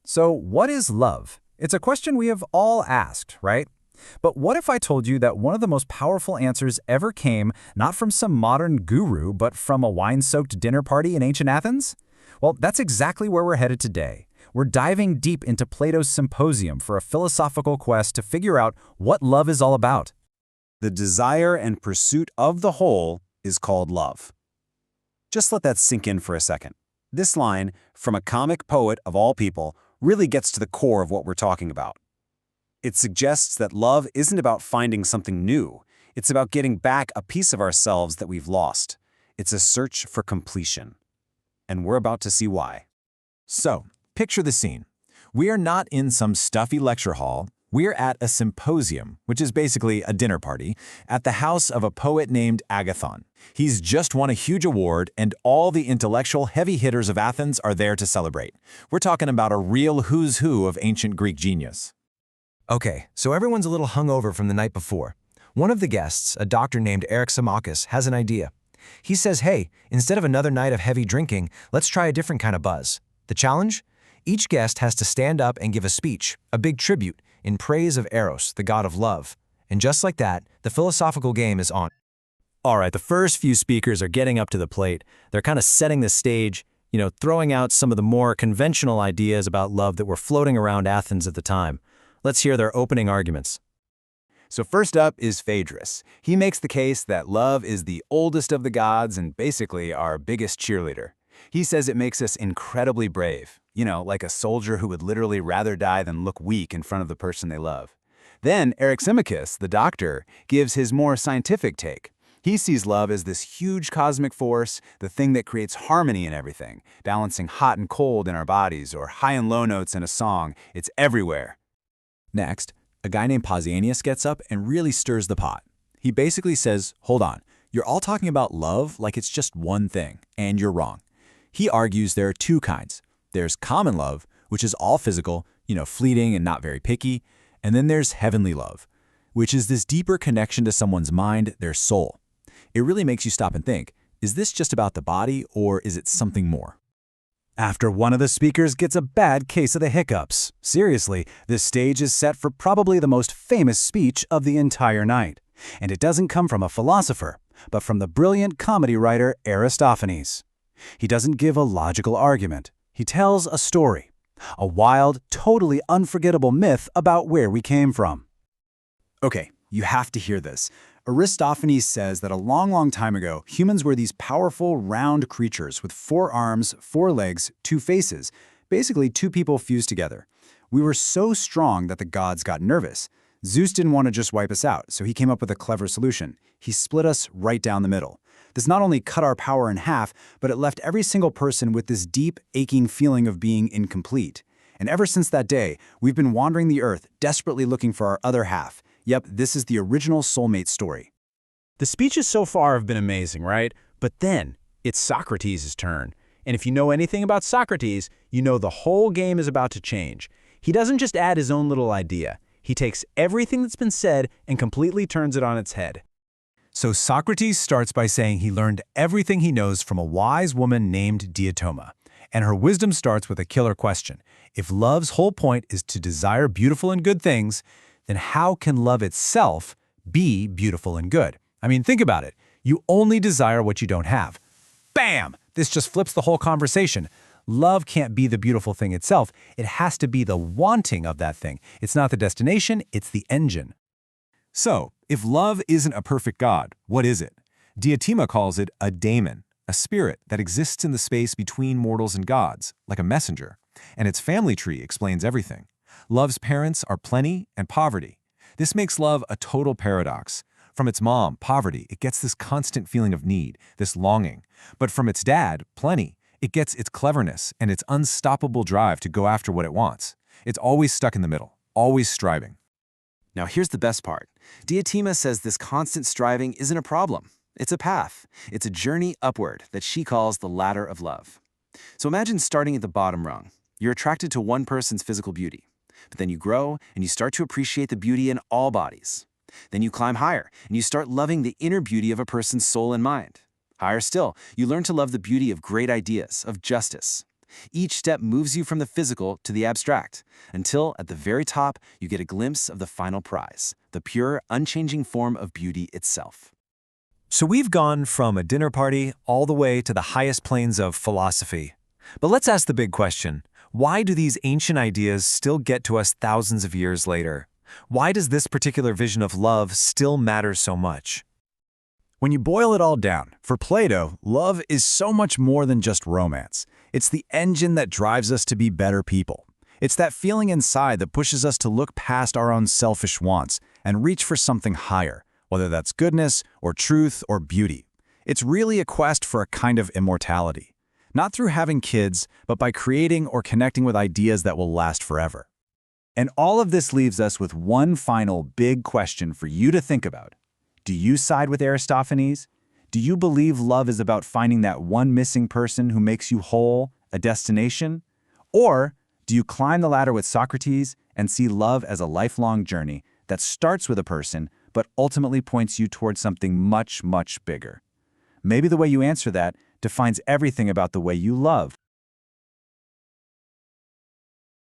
So, what is love? It's a question we have all asked, right? But what if I told you that one of the most powerful answers ever came not from some modern guru, but from a wine-soaked dinner party in ancient Athens? Well, that's exactly where we're headed today. We're diving deep into Plato's Symposium for a philosophical quest to figure out what love is all about. The desire and pursuit of the whole is called love. Just let that sink in for a second. This line, from a comic poet of all people, really gets to the core of what we're talking about. It suggests that love isn't about finding something new. It's about getting back a piece of ourselves that we've lost. It's a search for completion. And we're about to see why. So, picture the scene. We are not in some stuffy lecture hall. We're at a symposium, which is basically a dinner party, at the house of a poet named Agathon. He's just won a huge award, and all the intellectual heavy hitters of Athens are there to celebrate. We're talking about a real who's who of ancient Greek genius. Okay, so everyone's a little hungover from the night before. One of the guests, a doctor named Eryximachus, has an idea. He says, hey, instead of another night of heavy drinking, let's try a different kind of buzz. The challenge? Each guest has to stand up and give a speech, a big tribute, in praise of Eros, the god of love. And just like that, the philosophical game is on. All right, the first few speakers are getting up to the plate. They're kind of setting the stage, throwing out some of the more conventional ideas about love that were floating around Athens at the time. Let's hear their opening arguments. So first up is Phaedrus. He makes the case that love is the oldest of the gods and basically our biggest cheerleader. He says it makes us incredibly brave, like a soldier who would literally rather die than look weak in front of the person they love. Then Eryximachus, the doctor, gives his more scientific take. He sees love as this huge cosmic force, the thing that creates harmony in everything, balancing hot and cold in our bodies or high and low notes in a song. It's everywhere. Next, a guy named Pausanias gets up and really stirs the pot. He basically says, hold on, you're all talking about love like it's just one thing, and you're wrong. He argues there are two kinds. There's common love, which is all physical, fleeting and not very picky, and then there's heavenly love, which is this deeper connection to someone's mind, their soul. It really makes you stop and think, is this just about the body or is it something more? After one of the speakers gets a bad case of the hiccups. Seriously, this stage is set for probably the most famous speech of the entire night. And it doesn't come from a philosopher, but from the brilliant comedy writer Aristophanes. He doesn't give a logical argument. He tells a story. A wild, totally unforgettable myth about where we came from. Okay, you have to hear this. Aristophanes says that a long time ago, humans were these powerful, round creatures with 4 arms, 4 legs, 2 faces, basically 2 people fused together. We were so strong that the gods got nervous. Zeus didn't want to just wipe us out, so he came up with a clever solution. He split us right down the middle. This not only cut our power in half, but it left every single person with this deep, aching feeling of being incomplete. And ever since that day, we've been wandering the earth, desperately looking for our other half. Yep, this is the original soulmate story. The speeches so far have been amazing, right? But then, it's Socrates' turn. And if you know anything about Socrates, you know the whole game is about to change. He doesn't just add his own little idea. He takes everything that's been said and completely turns it on its head. So Socrates starts by saying he learned everything he knows from a wise woman named Deiotoma. And her wisdom starts with a killer question. If love's whole point is to desire beautiful and good things, then how can love itself be beautiful and good? I mean, think about it. You only desire what you don't have. Bam! This just flips the whole conversation. Love can't be the beautiful thing itself. It has to be the wanting of that thing. It's not the destination, it's the engine. So, if love isn't a perfect god, what is it? Diotima calls it a daemon, a spirit that exists in the space between mortals and gods, like a messenger. And its family tree explains everything. Love's parents are plenty and poverty. This makes love a total paradox. From its mom, poverty, it gets this constant feeling of need, this longing. But from its dad, plenty, it gets its cleverness and its unstoppable drive to go after what it wants. It's always stuck in the middle, always striving. Now here's the best part. Diotima says this constant striving isn't a problem. It's a path. It's a journey upward that she calls the ladder of love. So imagine starting at the bottom rung. You're attracted to one person's physical beauty. But then you grow and you start to appreciate the beauty in all bodies. Then you climb higher and you start loving the inner beauty of a person's soul and mind. Higher still, you learn to love the beauty of great ideas, of justice. Each step moves you from the physical to the abstract, until at the very top you get a glimpse of the final prize, the pure, unchanging form of beauty itself. So we've gone from a dinner party all the way to the highest planes of philosophy. But let's ask the big question. Why do these ancient ideas still get to us thousands of years later? Why does this particular vision of love still matter so much? When you boil it all down, for Plato, love is so much more than just romance. It's the engine that drives us to be better people. It's that feeling inside that pushes us to look past our own selfish wants and reach for something higher, whether that's goodness or truth or beauty. It's really a quest for a kind of immortality. Not through having kids, but by creating or connecting with ideas that will last forever. And all of this leaves us with one final big question for you to think about. Do you side with Aristophanes? Do you believe love is about finding that one missing person who makes you whole, a destination? Or do you climb the ladder with Socrates and see love as a lifelong journey that starts with a person but ultimately points you towards something much, much bigger? Maybe the way you answer that defines everything about the way you love.